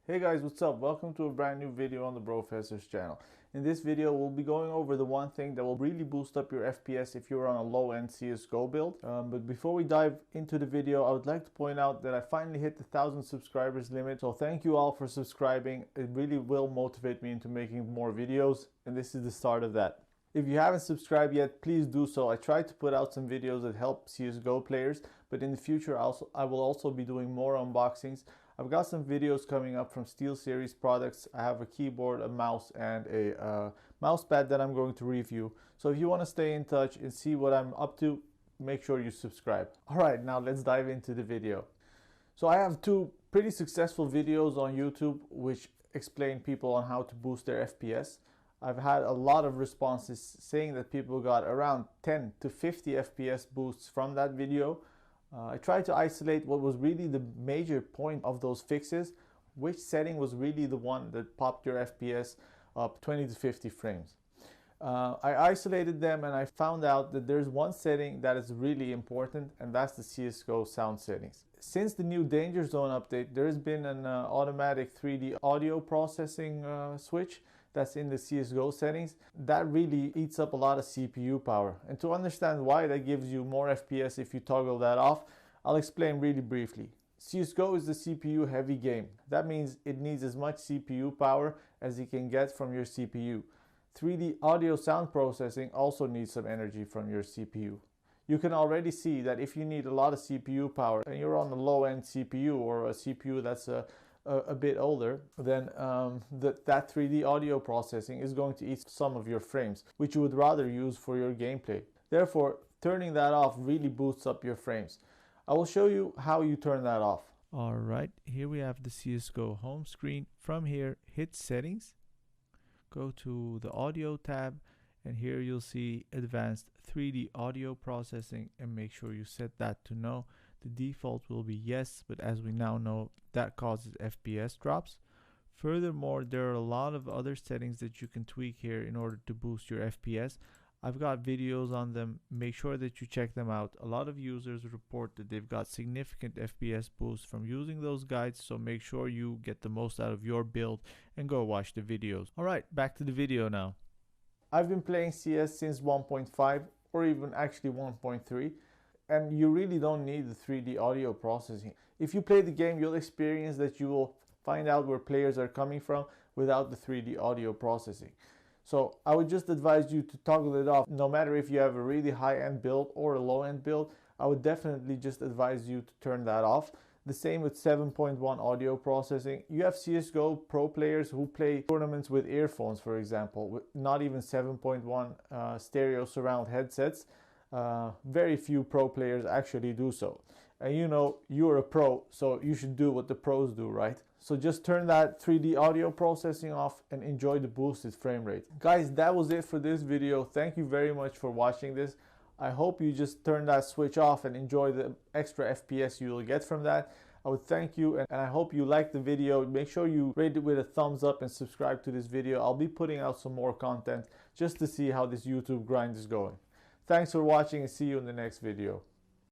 Hey guys, what's up? Welcome to a brand new video on the Professor's channel. In this video, we'll be going over the one thing that will really boost up your FPS if you're on a low-end CSGO build. But before we dive into the video, I would like to point out that I finally hit the 1,000 subscribers limit. So thank you all for subscribing. It really will motivate me into making more videos, and this is the start of that. If you haven't subscribed yet, please do so. I try to put out some videos that help CSGO players, but in the future I will also be doing more unboxings. I've got some videos coming up from SteelSeries products. I have a keyboard, a mouse, and a mouse pad that I'm going to review. So if you want to stay in touch and see what I'm up to, make sure you subscribe. Alright, now let's dive into the video. So I have two pretty successful videos on YouTube which explain people on how to boost their FPS. I've had a lot of responses saying that people got around 10 to 50 FPS boosts from that video. I tried to isolate what was really the major point of those fixes, which setting was really the one that popped your FPS up 20 to 50 frames. I isolated them and I found out that there's one setting that is really important, and that's the CSGO sound settings. Since the new Danger Zone update, there has been an automatic 3D audio processing switch that's in the CSGO settings. That really eats up a lot of CPU power. And to understand why that gives you more FPS if you toggle that off, I'll explain really briefly. CSGO is the CPU heavy game. That means it needs as much CPU power as you can get from your CPU. 3D audio sound processing also needs some energy from your CPU. You can already see that if you need a lot of CPU power and you're on the low-end CPU or a CPU that's a bit older, then that 3D audio processing is going to eat some of your frames, which you would rather use for your gameplay. Therefore, turning that off really boosts up your frames. I will show you how you turn that off. Alright, here we have the CSGO home screen. From here, hit settings, go to the audio tab, and here you'll see advanced 3D audio processing, and make sure you set that to no. The default will be yes, but as we now know, that causes FPS drops. Furthermore, there are a lot of other settings that you can tweak here in order to boost your FPS. I've got videos on them. Make sure that you check them out. A lot of users report that they've got significant FPS boosts from using those guides, so make sure you get the most out of your build and go watch the videos. Alright, back to the video now. I've been playing CS since 1.5 or even actually 1.3. And you really don't need the 3D audio processing. If you play the game, you'll experience that you will find out where players are coming from without the 3D audio processing. So I would just advise you to toggle it off. No matter if you have a really high-end build or a low-end build, I would definitely just advise you to turn that off. The same with 7.1 audio processing. You have CSGO pro players who play tournaments with earphones, for example, with not even 7.1 stereo surround headsets. Very few pro players actually do so. And you know, you're a pro, so you should do what the pros do, right? So just turn that 3D audio processing off and enjoy the boosted frame rate. Guys, that was it for this video. Thank you very much for watching this. I hope you just turn that switch off and enjoy the extra FPS you'll get from that. I would thank you, and I hope you liked the video. Make sure you rate it with a thumbs up and subscribe to this video. I'll be putting out some more content just to see how this YouTube grind is going. Thanks for watching and see you in the next video.